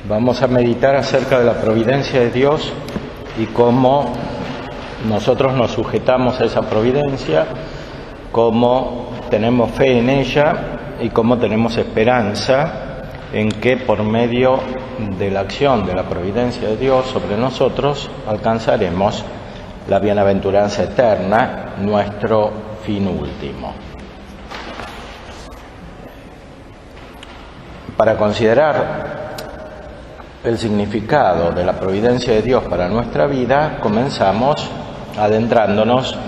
Vamos a meditar acerca de la providencia de Dios y cómo nosotros nos sujetamos a esa providencia, cómo tenemos fe en ella y cómo tenemos esperanza en que por medio de la acción de la providencia de Dios sobre nosotros alcanzaremos la bienaventuranza eterna, nuestro fin último. Para considerar el significado de la providencia de Dios para nuestra vida, comenzamos adentrándonos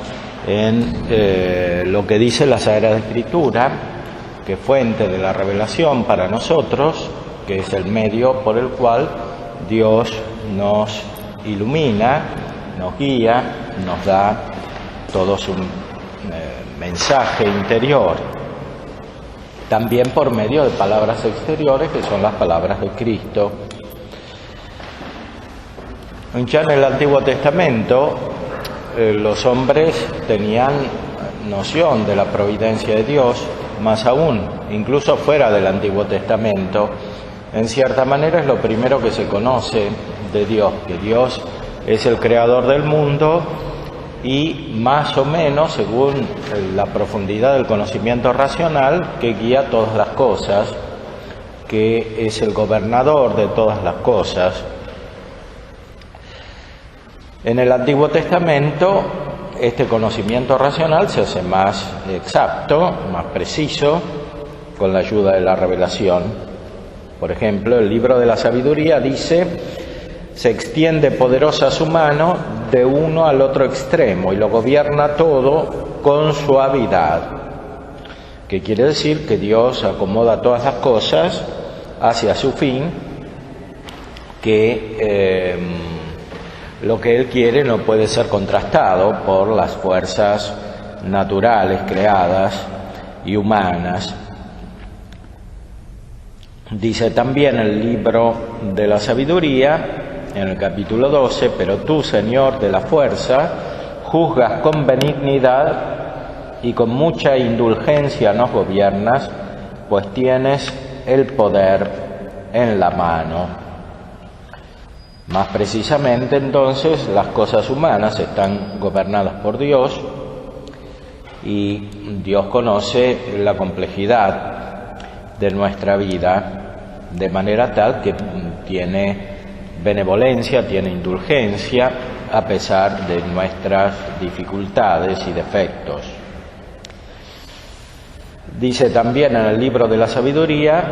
en lo que dice la Sagrada Escritura, que es fuente de la revelación para nosotros, que es el medio por el cual Dios nos ilumina, nos guía, nos da todo su mensaje interior. También por medio de palabras exteriores, que son las palabras de Cristo. Ya en el Antiguo Testamento, los hombres tenían noción de la providencia de Dios, más aún, incluso fuera del Antiguo Testamento. En cierta manera es lo primero que se conoce de Dios, que Dios es el creador del mundo y más o menos, según la profundidad del conocimiento racional, que guía todas las cosas, que es el gobernador de todas las cosas. En el Antiguo Testamento, este conocimiento racional se hace más exacto, más preciso, con la ayuda de la revelación. Por ejemplo, el libro de la sabiduría dice: se extiende poderosa su mano de uno al otro extremo y lo gobierna todo con suavidad. Que quiere decir que Dios acomoda todas las cosas hacia su fin, que lo que Él quiere no puede ser contrastado por las fuerzas naturales creadas y humanas. Dice también el libro de la sabiduría, en el capítulo 12, pero tú, Señor de la fuerza, juzgas con benignidad y con mucha indulgencia nos gobiernas, pues tienes el poder en la mano. Más precisamente, entonces, las cosas humanas están gobernadas por Dios y Dios conoce la complejidad de nuestra vida de manera tal que tiene benevolencia, tiene indulgencia a pesar de nuestras dificultades y defectos. Dice también en el libro de la sabiduría: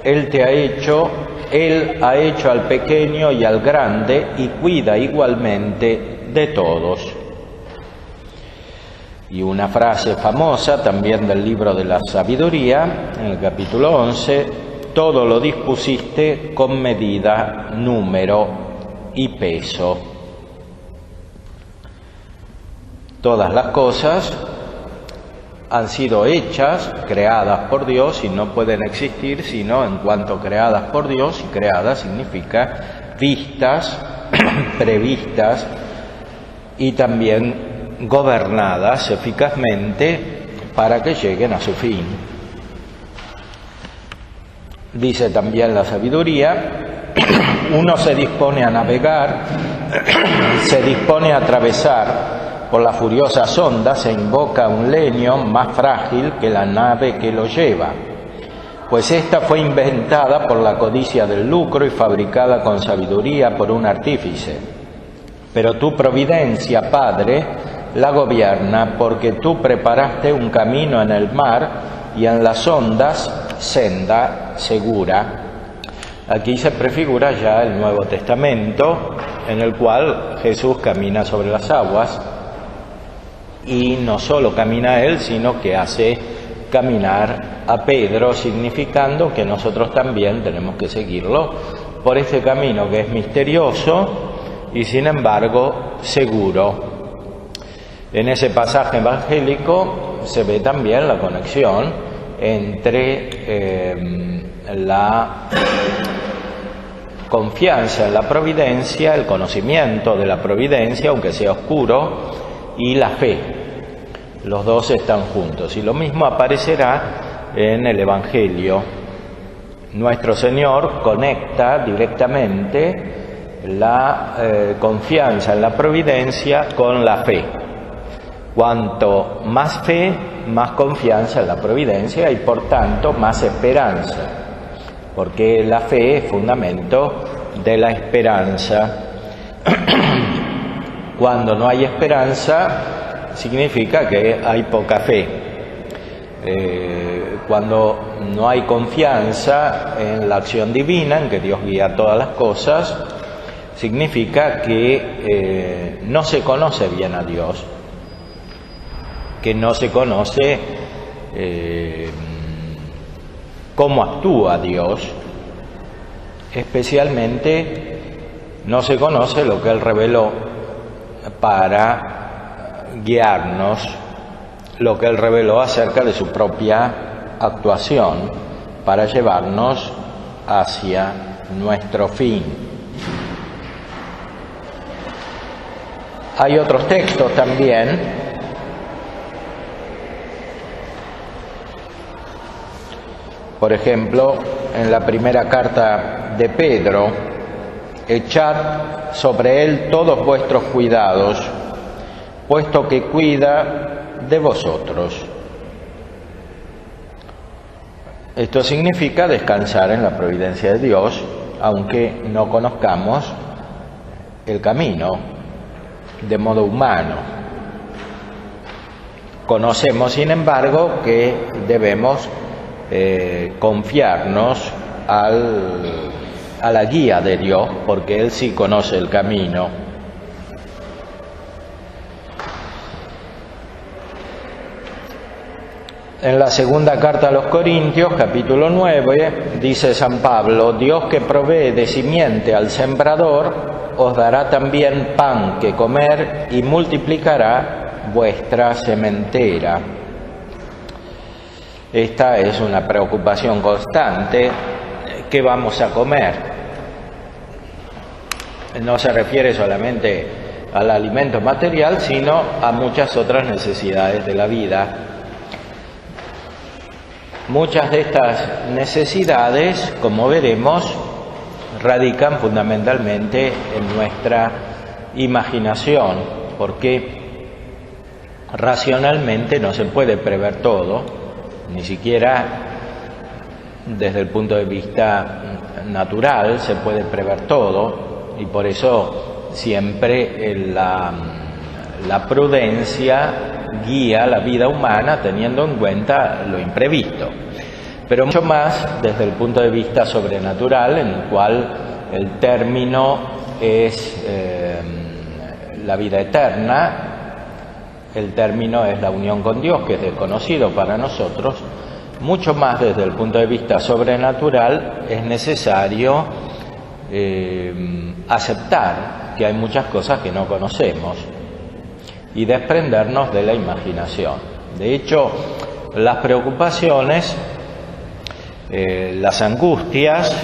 Él ha hecho al pequeño y al grande y cuida igualmente de todos. Y una frase famosa también del libro de la sabiduría, en el capítulo 11, todo lo dispusiste con medida, número y peso. Todas las cosas han sido hechas, creadas por Dios, y no pueden existir sino en cuanto creadas por Dios, y creadas significa vistas, previstas y también gobernadas eficazmente para que lleguen a su fin. Dice también la sabiduría: uno se dispone a navegar, se dispone a atravesar por las furiosas ondas, se invoca un leño más frágil que la nave que lo lleva, pues ésta fue inventada por la codicia del lucro y fabricada con sabiduría por un artífice. Pero tu providencia, Padre, la gobierna, porque tú preparaste un camino en el mar y en las ondas senda segura. Aquí se prefigura ya el Nuevo Testamento, en el cual Jesús camina sobre las aguas. Y no solo camina Él, sino que hace caminar a Pedro, significando que nosotros también tenemos que seguirlo por este camino que es misterioso y sin embargo seguro. En ese pasaje evangélico se ve también la conexión entre la confianza en la providencia, el conocimiento de la providencia, aunque sea oscuro, y la fe. Los dos están juntos y lo mismo aparecerá en el Evangelio. nuestro Señor conecta directamente la confianza en la providencia con la fe. Cuanto más fe, más confianza en la providencia y por tanto más esperanza, porque la fe es fundamento de la esperanza. Cuando no hay esperanza, significa que hay poca fe. Cuando no hay confianza en la acción divina, en que Dios guía todas las cosas, significa que no se conoce bien a Dios, que no se conoce cómo actúa Dios, especialmente no se conoce lo que Él reveló para guiarnos, lo que Él reveló acerca de su propia actuación para llevarnos hacia nuestro fin. Hay otros textos también por ejemplo, en la primera carta de Pedro: echad sobre él todos vuestros cuidados, puesto que cuida de vosotros. Esto significa descansar en la providencia de Dios, aunque no conozcamos el camino de modo humano. Conocemos, sin embargo, que debemos confiarnos a la guía de Dios, porque Él sí conoce el camino. En la segunda carta a los Corintios, capítulo 9, dice San Pablo: Dios, que provee de simiente al sembrador, os dará también pan que comer y multiplicará vuestra sementera. Esta es una preocupación constante. ¿Qué vamos a comer? No se refiere solamente al alimento material, sino a muchas otras necesidades de la vida. Muchas de estas necesidades, como veremos, radican fundamentalmente en nuestra imaginación, porque racionalmente no se puede prever todo, ni siquiera desde el punto de vista natural se puede prever todo, y por eso siempre la prudencia guía la vida humana teniendo en cuenta lo imprevisto, pero mucho más desde el punto de vista sobrenatural, en el cual el término es la vida eterna. El término es la unión con Dios, que es desconocido para nosotros. Mucho más desde el punto de vista sobrenatural es necesario aceptar que hay muchas cosas que no conocemos y desprendernos de la imaginación. De hecho, las preocupaciones, las angustias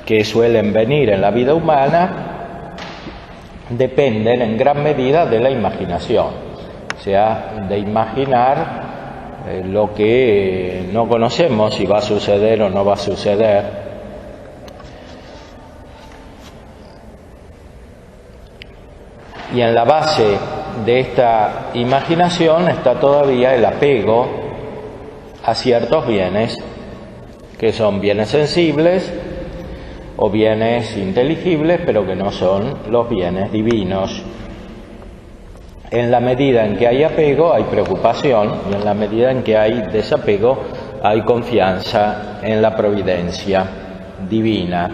que suelen venir en la vida humana dependen en gran medida de la imaginación. O sea, de imaginar lo que no conocemos, si va a suceder o no va a suceder. Y en la base de esta imaginación está todavía el apego a ciertos bienes, que son bienes sensibles o bienes inteligibles, pero que no son los bienes divinos. En la medida en que hay apego, hay preocupación, y en la medida en que hay desapego, hay confianza en la providencia divina.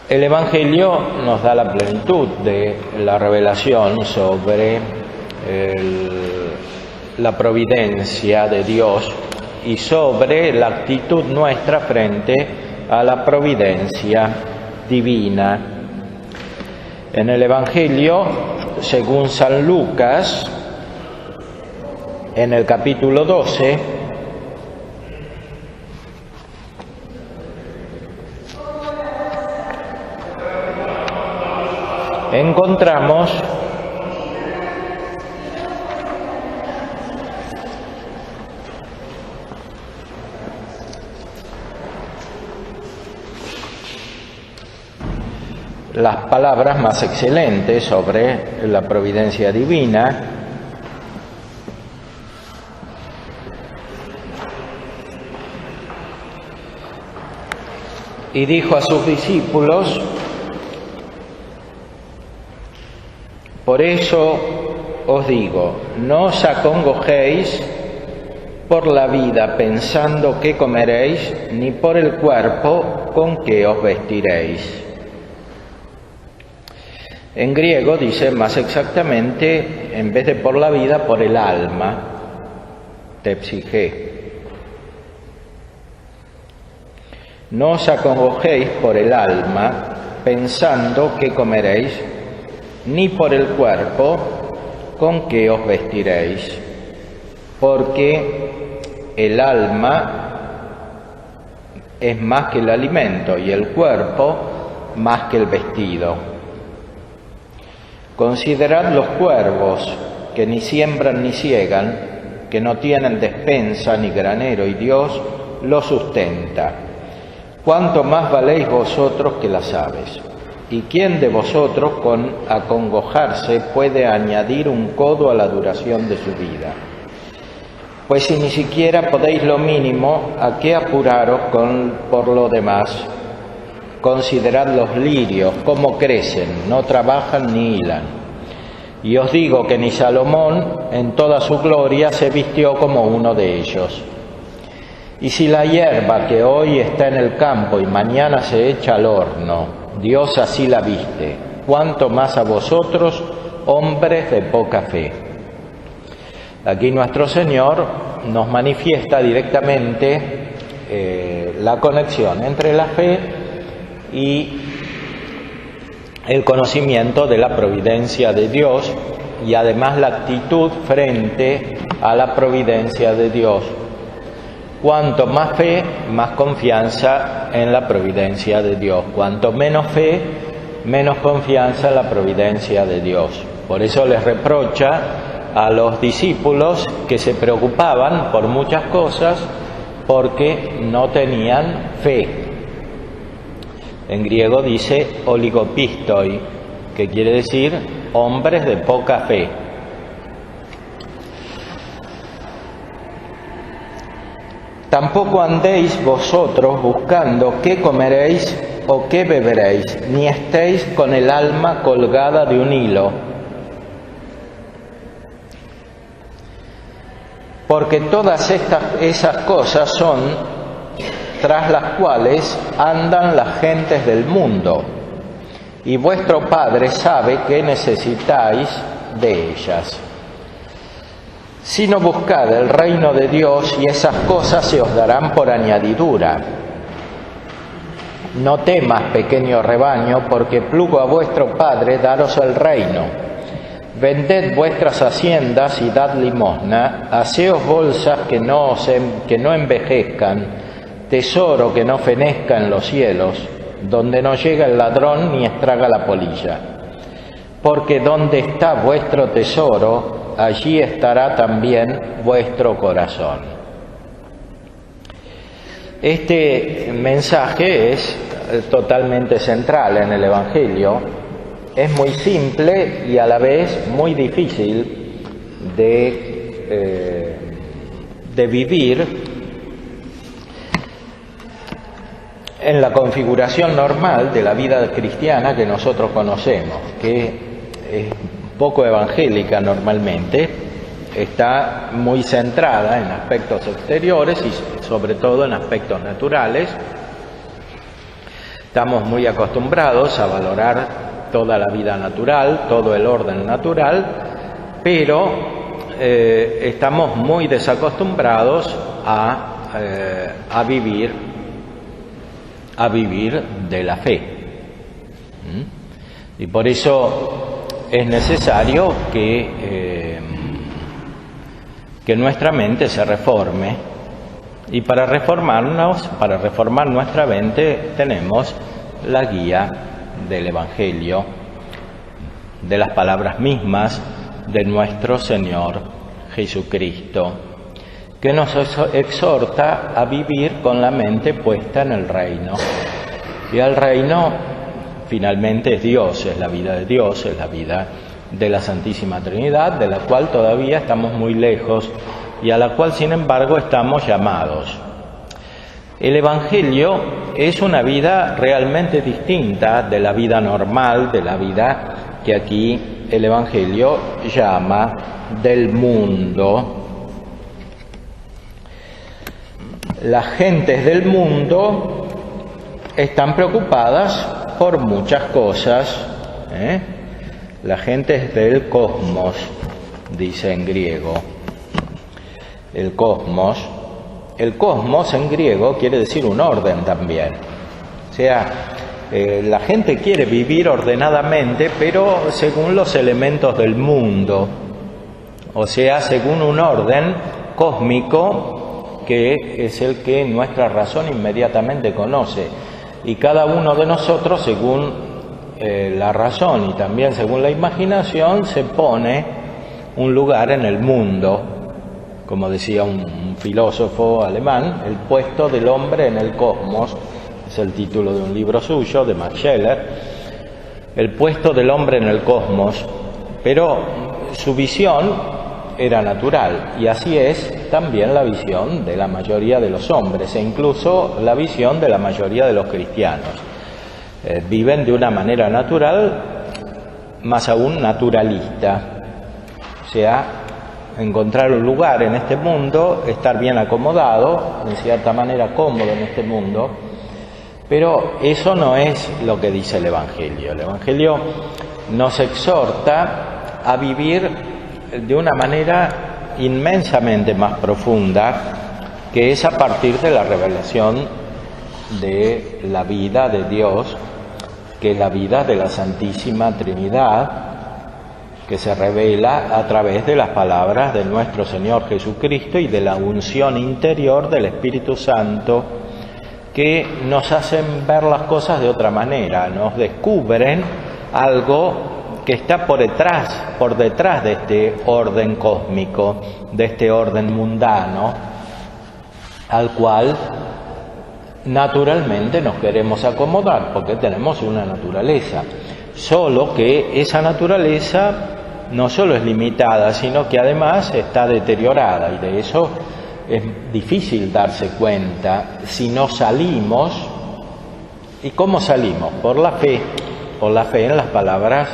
El Evangelio nos da la plenitud de la revelación sobre la providencia de Dios y sobre la actitud nuestra frente a la providencia divina. En el Evangelio, según San Lucas, en el capítulo 12, encontramos las palabras más excelentes sobre la providencia divina. Y dijo a sus discípulos: por eso os digo, no os acongojéis por la vida pensando qué comeréis, ni por el cuerpo con qué os vestiréis. En griego dice más exactamente, en vez de por la vida, por el alma, tepsige. No os acongojéis por el alma pensando qué comeréis, ni por el cuerpo con qué os vestiréis, porque el alma es más que el alimento y el cuerpo más que el vestido. Considerad los cuervos, que ni siembran ni siegan, que no tienen despensa ni granero, y Dios los sustenta. ¿Cuánto más valéis vosotros que las aves? ¿Y quién de vosotros con acongojarse puede añadir un codo a la duración de su vida? Pues si ni siquiera podéis lo mínimo, ¿a qué apuraros por lo demás? Considerad los lirios, cómo crecen, no trabajan ni hilan. Y os digo que ni Salomón en toda su gloria se vistió como uno de ellos. Y si la hierba que hoy está en el campo y mañana se echa al horno, Dios así la viste, cuánto más a vosotros, hombres de poca fe. Aquí nuestro Señor nos manifiesta directamente la conexión entre la fe y el conocimiento de la providencia de Dios, y además la actitud frente a la providencia de Dios. Cuanto más fe, más confianza en la providencia de Dios. Cuanto menos fe, menos confianza en la providencia de Dios. Por eso les reprocha a los discípulos que se preocupaban por muchas cosas porque no tenían fe. En griego dice oligopistoi, que quiere decir hombres de poca fe. Tampoco andéis vosotros buscando qué comeréis o qué beberéis, ni estéis con el alma colgada de un hilo. Porque todas esas cosas son tras las cuales andan las gentes del mundo, y vuestro Padre sabe que necesitáis de ellas. Sino buscad el reino de Dios, y esas cosas se os darán por añadidura. No temas, pequeño rebaño, porque plugo a vuestro Padre daros el reino. Vended vuestras haciendas y dad limosna, haceos bolsas que no envejezcan, tesoro que no fenezca en los cielos, donde no llega el ladrón ni estraga la polilla. Porque donde está vuestro tesoro, allí estará también vuestro corazón. Este mensaje es totalmente central en el Evangelio. Es muy simple y a la vez muy difícil de vivir en la configuración normal de la vida cristiana que nosotros conocemos, que es poco evangélica normalmente, está muy centrada en aspectos exteriores y sobre todo en aspectos naturales. Estamos muy acostumbrados a valorar toda la vida natural, todo el orden natural, pero estamos muy desacostumbrados a vivir de la fe. Y por eso es necesario que nuestra mente se reforme, y para reformar nuestra mente tenemos la guía del Evangelio, de las palabras mismas de nuestro Señor Jesucristo, que nos exhorta a vivir con la mente puesta en el reino. Y el reino finalmente es Dios, es la vida de Dios, es la vida de la Santísima Trinidad, de la cual todavía estamos muy lejos y a la cual, sin embargo, estamos llamados. El Evangelio es una vida realmente distinta de la vida normal, de la vida que aquí el Evangelio llama del mundo. Las gentes del mundo están preocupadas por muchas cosas, Las gentes del cosmos, dice en griego. El cosmos en griego quiere decir un orden también. O sea, la gente quiere vivir ordenadamente, pero según los elementos del mundo. O sea, según un orden cósmico que es el que nuestra razón inmediatamente conoce. Y cada uno de nosotros, según la razón y también según la imaginación, se pone un lugar en el mundo. Como decía un filósofo alemán, el puesto del hombre en el cosmos, es el título de un libro suyo, de Max Scheler, el puesto del hombre en el cosmos, pero su visión era natural, y así es también la visión de la mayoría de los hombres, e incluso la visión de la mayoría de los cristianos. Viven de una manera natural, más aún naturalista, o sea, encontrar un lugar en este mundo, estar bien acomodado, en cierta manera cómodo en este mundo, pero eso no es lo que dice el Evangelio. El Evangelio nos exhorta a vivir de una manera inmensamente más profunda, que es a partir de la revelación de la vida de Dios, que es la vida de la Santísima Trinidad, que se revela a través de las palabras de nuestro Señor Jesucristo y de la unción interior del Espíritu Santo, que nos hacen ver las cosas de otra manera, nos descubren algo que está por detrás de este orden cósmico, de este orden mundano, al cual naturalmente nos queremos acomodar, porque tenemos una naturaleza. Solo que esa naturaleza no solo es limitada, sino que además está deteriorada, y de eso es difícil darse cuenta si no salimos. ¿Y cómo salimos? Por la fe en las palabras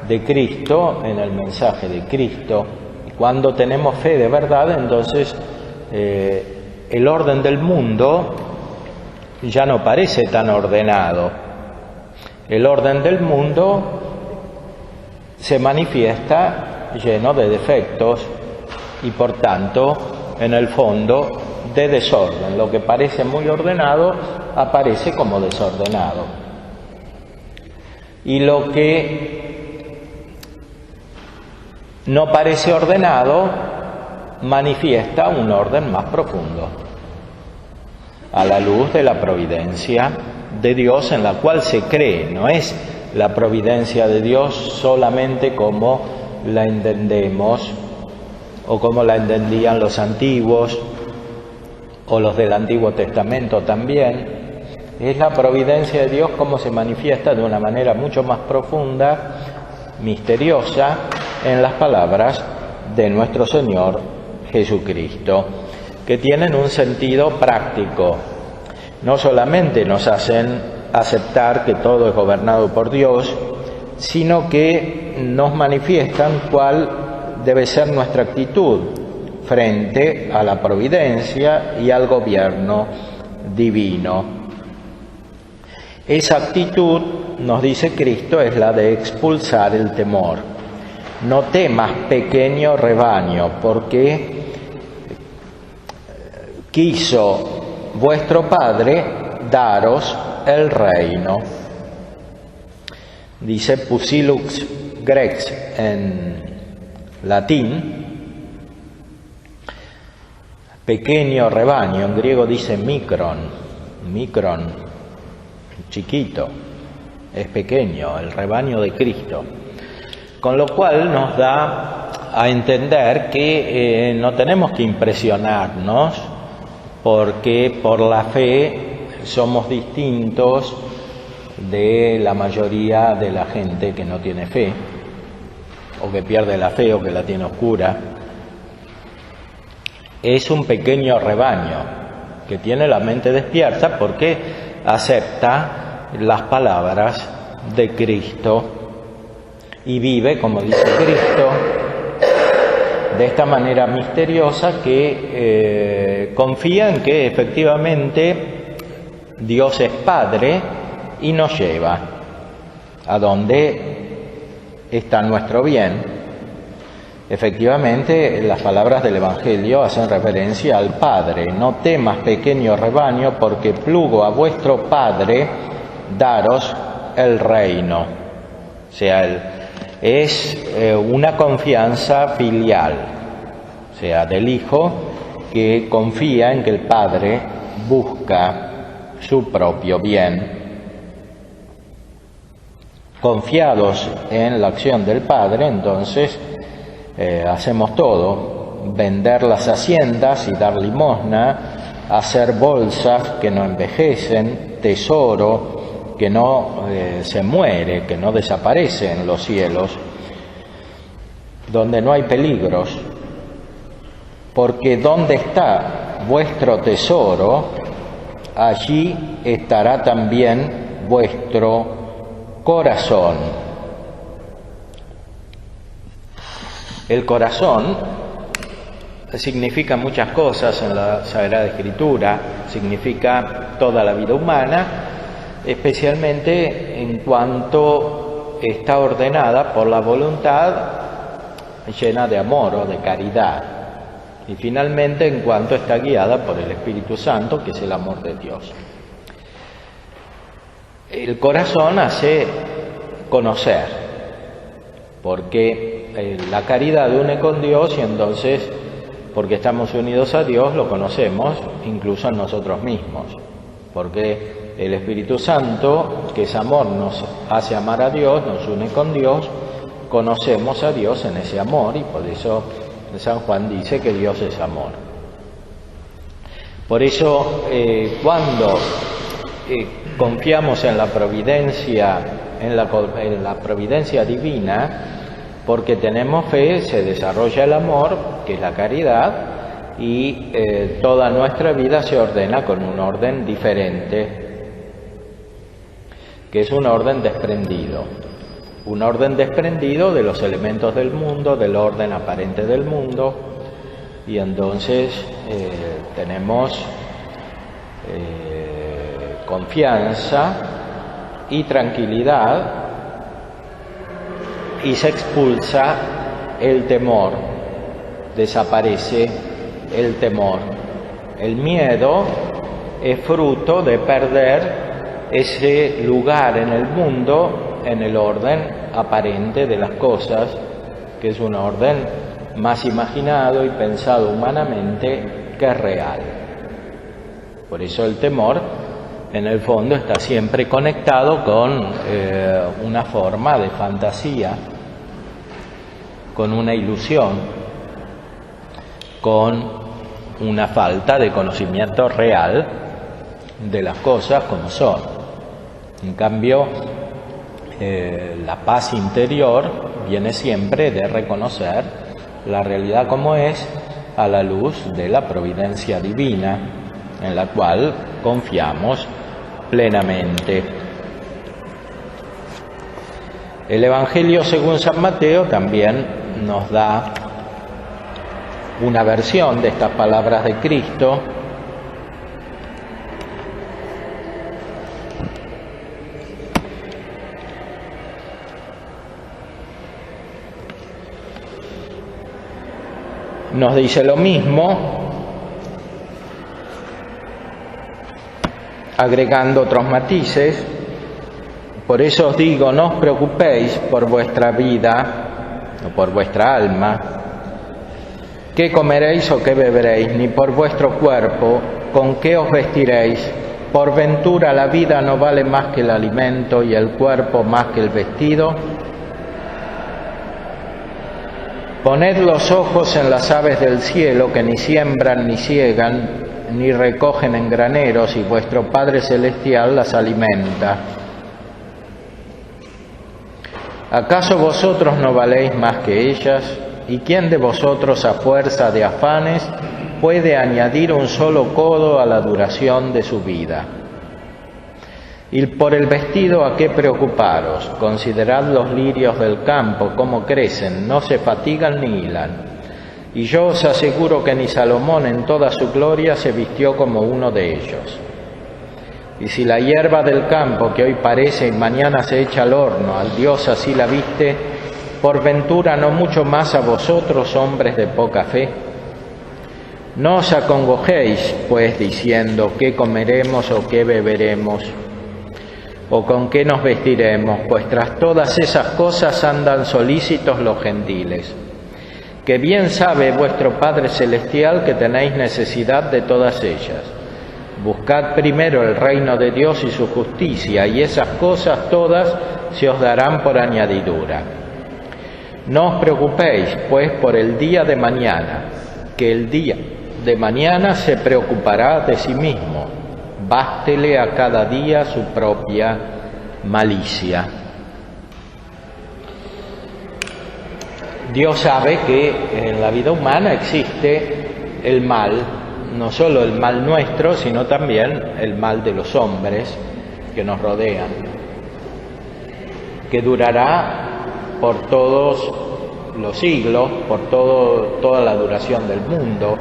de Cristo, en el mensaje de Cristo. Y cuando tenemos fe de verdad, entonces el orden del mundo ya no parece tan ordenado. El orden del mundo se manifiesta lleno de defectos y por tanto, en el fondo, de desorden. Lo que parece muy ordenado aparece como desordenado. Y lo que no parece ordenado manifiesta un orden más profundo, a la luz de la providencia de Dios en la cual se cree. No es la providencia de Dios solamente como la entendemos o como la entendían los antiguos o los del Antiguo Testamento también. Es la providencia de Dios como se manifiesta de una manera mucho más profunda, misteriosa, en las palabras de nuestro Señor Jesucristo, que tienen un sentido práctico. No solamente nos hacen aceptar que todo es gobernado por Dios, sino que nos manifiestan cuál debe ser nuestra actitud frente a la providencia y al gobierno divino. Esa actitud, nos dice Cristo, es la de expulsar el temor. No temas, pequeño rebaño, porque quiso vuestro Padre daros el reino. Dice Pusilux Grex en latín, pequeño rebaño, en griego dice micron, chiquito, es pequeño, el rebaño de Cristo. Con lo cual nos da a entender que no tenemos que impresionarnos porque por la fe somos distintos de la mayoría de la gente que no tiene fe, o que pierde la fe, o que la tiene oscura. Es un pequeño rebaño que tiene la mente despierta porque acepta las palabras de Cristo y vive, como dice Cristo, de esta manera misteriosa que confía en que efectivamente Dios es Padre y nos lleva a donde está nuestro bien. Efectivamente, las palabras del Evangelio hacen referencia al Padre. No temas, pequeño rebaño, porque plugo a vuestro Padre daros el reino. O sea, es una confianza filial, o sea, del Hijo que confía en que el Padre busca su propio bien. Confiados en la acción del Padre, entonces hacemos todo: vender las haciendas y dar limosna, hacer bolsas que no envejecen, tesoro que no se muere, que no desaparece en los cielos, donde no hay peligros, porque donde está vuestro tesoro, allí estará también vuestro corazón. El corazón significa muchas cosas en la Sagrada Escritura, significa toda la vida humana, especialmente en cuanto está ordenada por la voluntad llena de amor o de caridad, y finalmente en cuanto está guiada por el Espíritu Santo, que es el amor de Dios. El corazón hace conocer, porque la caridad une con Dios, y entonces, porque estamos unidos a Dios, lo conocemos incluso en nosotros mismos, porque el Espíritu Santo, que es amor, nos hace amar a Dios, nos une con Dios, conocemos a Dios en ese amor, y por eso San Juan dice que Dios es amor. Por eso, cuando confiamos en la providencia, en la providencia divina, porque tenemos fe, se desarrolla el amor, que es la caridad, y toda nuestra vida se ordena con un orden diferente, que es un orden desprendido de los elementos del mundo, del orden aparente del mundo, y entonces tenemos confianza y tranquilidad, y se expulsa el temor, desaparece el temor. El miedo es fruto de perder ese lugar en el mundo, en el orden aparente de las cosas, que es un orden más imaginado y pensado humanamente que real. Por eso el temor, en el fondo, está siempre conectado con una forma de fantasía, con una ilusión, con una falta de conocimiento real de las cosas como son. En cambio, la paz interior viene siempre de reconocer la realidad como es, a la luz de la providencia divina, en la cual confiamos plenamente. El Evangelio según San Mateo también nos da una versión de estas palabras de Cristo. Nos dice lo mismo, agregando otros matices. Por eso os digo, no os preocupéis por vuestra vida o por vuestra alma, qué comeréis o qué beberéis, ni por vuestro cuerpo, con qué os vestiréis. Por ventura la vida no vale más que el alimento, y el cuerpo más que el vestido. Poned los ojos en las aves del cielo, que ni siembran ni siegan, ni recogen en graneros, y vuestro Padre Celestial las alimenta. ¿Acaso vosotros no valéis más que ellas? ¿Y quién de vosotros, a fuerza de afanes, puede añadir un solo codo a la duración de su vida? Y por el vestido, ¿a qué preocuparos? Considerad los lirios del campo, cómo crecen, no se fatigan ni hilan. Y yo os aseguro que ni Salomón en toda su gloria se vistió como uno de ellos. Y si la hierba del campo, que hoy parece y mañana se echa al horno, al Dios así la viste, por ventura no mucho más a vosotros, hombres de poca fe. No os acongojéis, pues, diciendo, ¿qué comeremos o qué beberemos? ¿O con qué nos vestiremos? Pues tras todas esas cosas andan solícitos los gentiles. Que bien sabe vuestro Padre Celestial que tenéis necesidad de todas ellas. Buscad primero el reino de Dios y su justicia, y esas cosas todas se os darán por añadidura. No os preocupéis, pues, por el día de mañana, que el día de mañana se preocupará de sí mismo. Bástele a cada día su propia malicia. Dios sabe que en la vida humana existe el mal, no solo el mal nuestro, sino también el mal de los hombres que nos rodean, que durará por todos los siglos, por toda la duración del mundo.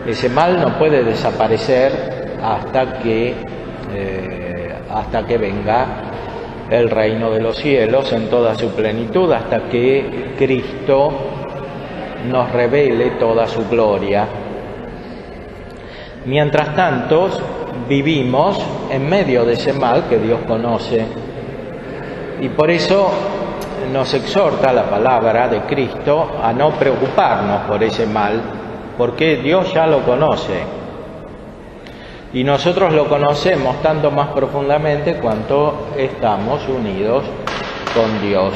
Ese mal no puede desaparecer hasta que venga el reino de los cielos en toda su plenitud, hasta que Cristo nos revele toda su gloria. Mientras tanto, vivimos en medio de ese mal que Dios conoce, y por eso nos exhorta la palabra de Cristo a no preocuparnos por ese mal, porque Dios ya lo conoce. Y nosotros lo conocemos tanto más profundamente cuanto estamos unidos con Dios.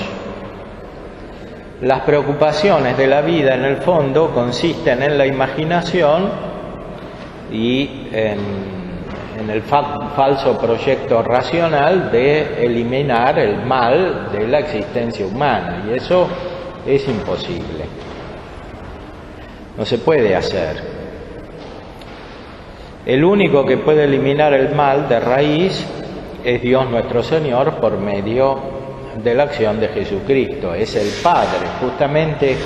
Las preocupaciones de la vida, en el fondo, consisten en la imaginación y en el falso proyecto racional de eliminar el mal de la existencia humana. Y eso es imposible. No se puede hacer. El único que puede eliminar el mal de raíz es Dios nuestro Señor por medio de la acción de Jesucristo. Es el Padre. Justamente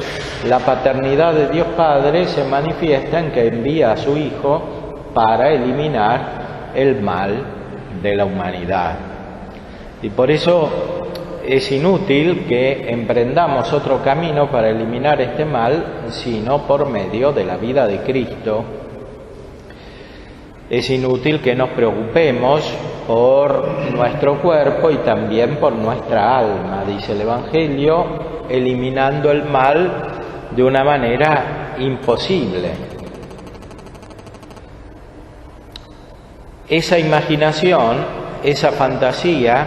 la paternidad de Dios Padre se manifiesta en que envía a su Hijo para eliminar el mal de la humanidad. Y por eso es inútil que emprendamos otro camino para eliminar este mal, sino por medio de la vida de Cristo. Es inútil que nos preocupemos por nuestro cuerpo y también por nuestra alma, dice el Evangelio, eliminando el mal de una manera imposible. Esa imaginación, esa fantasía,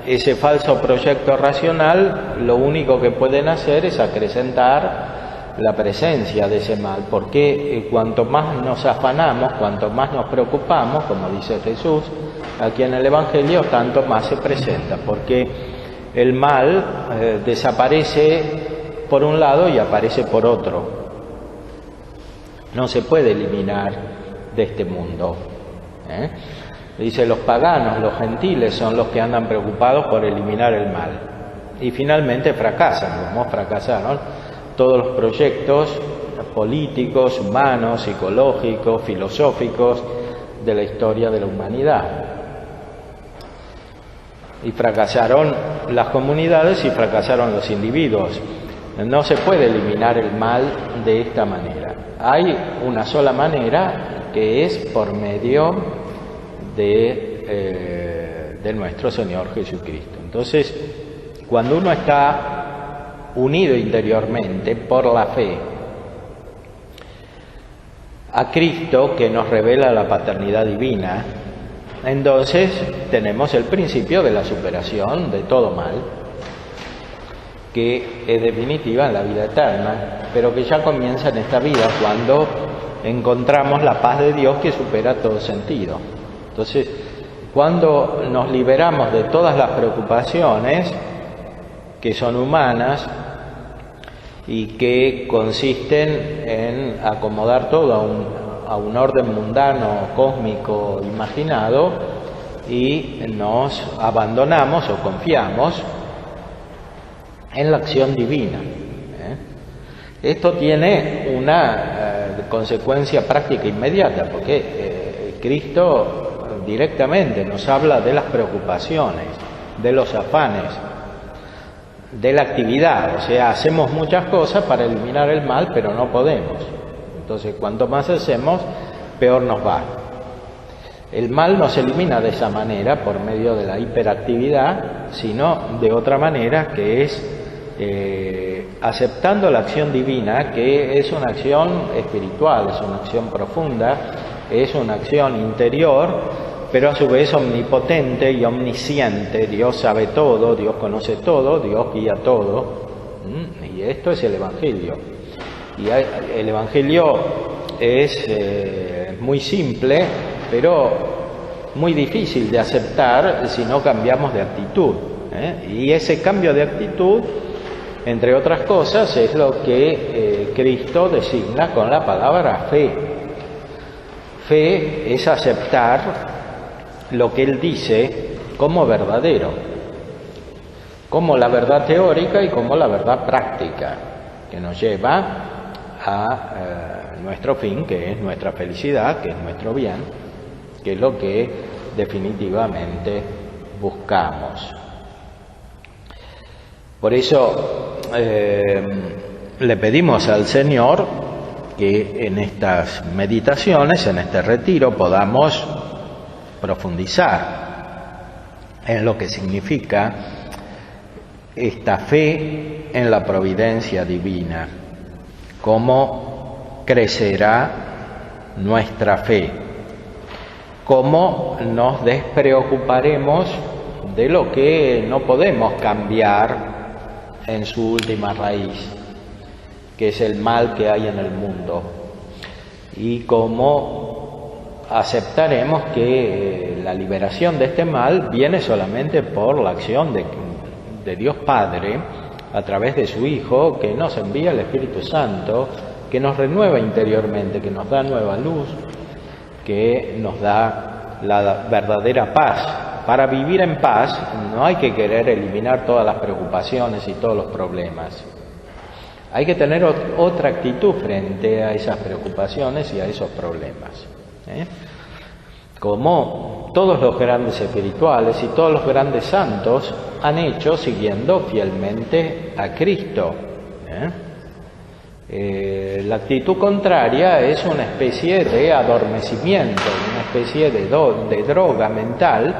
ese falso proyecto racional, lo único que pueden hacer es acrecentar la presencia de ese mal, porque cuanto más nos afanamos, cuanto más nos preocupamos, como dice Jesús aquí en el Evangelio, tanto más se presenta, porque el mal desaparece por un lado y aparece por otro. No se puede eliminar de este mundo. Dice, los paganos, los gentiles son los que andan preocupados por eliminar el mal, y finalmente fracasan, como fracasaron todos los proyectos políticos, humanos, psicológicos, filosóficos de la historia de la humanidad. Y fracasaron las comunidades y fracasaron los individuos. No se puede eliminar el mal de esta manera. Hay una sola manera, que es por medio de nuestro Señor Jesucristo. Entonces, cuando uno está unido interiormente por la fe a Cristo, que nos revela la paternidad divina, entonces tenemos el principio de la superación de todo mal, que es definitiva en la vida eterna, pero que ya comienza en esta vida cuando encontramos la paz de Dios que supera todo sentido. Entonces, cuando nos liberamos de todas las preocupaciones, que son humanas y que consisten en acomodar todo a un orden mundano, cósmico, imaginado, y nos abandonamos o confiamos en la acción divina. Esto tiene una consecuencia práctica inmediata, porque Cristo directamente nos habla de las preocupaciones, de los afanes, de la actividad. O sea, hacemos muchas cosas para eliminar el mal, pero no podemos. Entonces, cuanto más hacemos, peor nos va. El mal no se elimina de esa manera, por medio de la hiperactividad, sino de otra manera, que es aceptando la acción divina, que es una acción espiritual, es una acción profunda, es una acción interior, pero a su vez omnipotente y omnisciente. Dios sabe todo, Dios conoce todo, Dios guía todo. Y esto es el Evangelio. Y el Evangelio es muy simple, pero muy difícil de aceptar si no cambiamos de actitud. Y ese cambio de actitud, entre otras cosas, es lo que Cristo designa con la palabra fe. Fe es aceptar lo que Él dice como verdadero, como la verdad teórica y como la verdad práctica, que nos lleva a nuestro fin, que es nuestra felicidad, que es nuestro bien, que es lo que definitivamente buscamos. Por eso le pedimos al Señor que en estas meditaciones, en este retiro, podamos profundizar en lo que significa esta fe en la providencia divina, cómo crecerá nuestra fe, cómo nos despreocuparemos de lo que no podemos cambiar en su última raíz, que es el mal que hay en el mundo, y cómo aceptaremos que la liberación de este mal viene solamente por la acción de Dios Padre a través de su Hijo, que nos envía el Espíritu Santo, que nos renueva interiormente, que nos da nueva luz, que nos da la verdadera paz. Para vivir en paz no hay que querer eliminar todas las preocupaciones y todos los problemas. Hay que tener otra actitud frente a esas preocupaciones y a esos problemas. Como todos los grandes espirituales y todos los grandes santos han hecho siguiendo fielmente a Cristo. La actitud contraria es una especie de adormecimiento, una especie de droga mental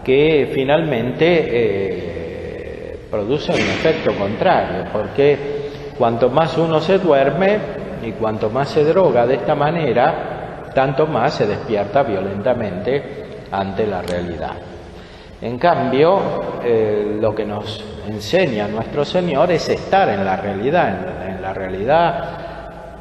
que finalmente produce un efecto contrario, porque cuanto más uno se duerme y cuanto más se droga de esta manera, tanto más se despierta violentamente ante la realidad. En cambio, lo que nos enseña nuestro Señor es estar en la realidad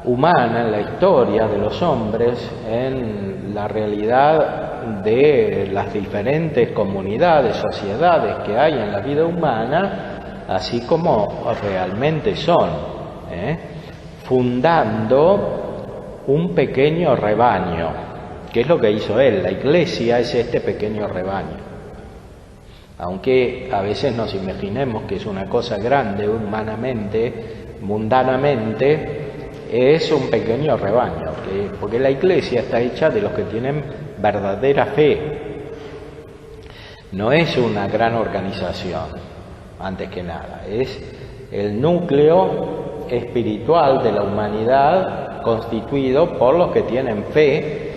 humana, en la historia de los hombres, en la realidad de las diferentes comunidades, sociedades que hay en la vida humana, así como realmente son, fundando un pequeño rebaño, que es lo que hizo Él. La Iglesia es este pequeño rebaño. Aunque a veces nos imaginemos que es una cosa grande humanamente, mundanamente, es un pequeño rebaño, porque la Iglesia está hecha de los que tienen verdadera fe. No es una gran organización, antes que nada, es el núcleo espiritual de la humanidad constituido por los que tienen fe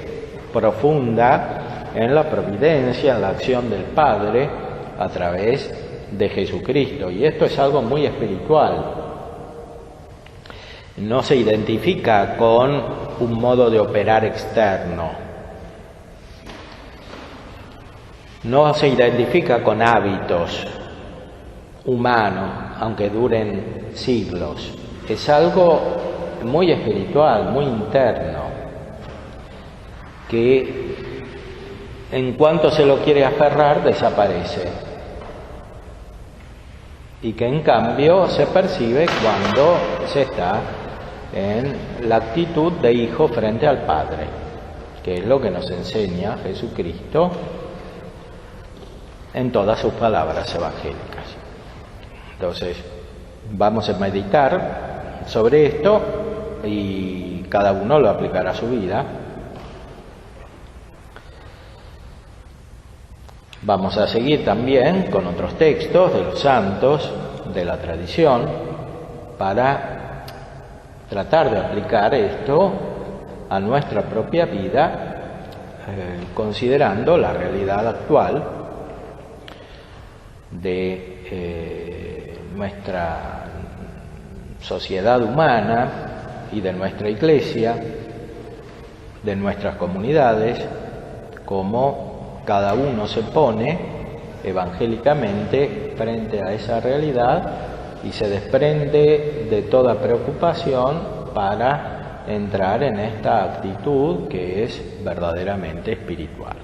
profunda en la providencia, en la acción del Padre a través de Jesucristo. Y esto es algo muy espiritual. No se identifica con un modo de operar externo. No se identifica con hábitos humanos, aunque duren siglos. Es algo muy espiritual, muy interno, que en cuanto se lo quiere aferrar, desaparece. y que en cambio se percibe cuando se está en la actitud de hijo frente al Padre, que es lo que nos enseña Jesucristo en todas sus palabras evangélicas. Entonces, vamos a meditar sobre esto y cada uno lo aplicará a su vida. Vamos a seguir también con otros textos de los santos, de la tradición, para tratar de aplicar esto a nuestra propia vida, considerando la realidad actual de nuestra sociedad humana y de nuestra iglesia, de nuestras comunidades, como cada uno se pone evangélicamente frente a esa realidad y se desprende de toda preocupación para entrar en esta actitud que es verdaderamente espiritual.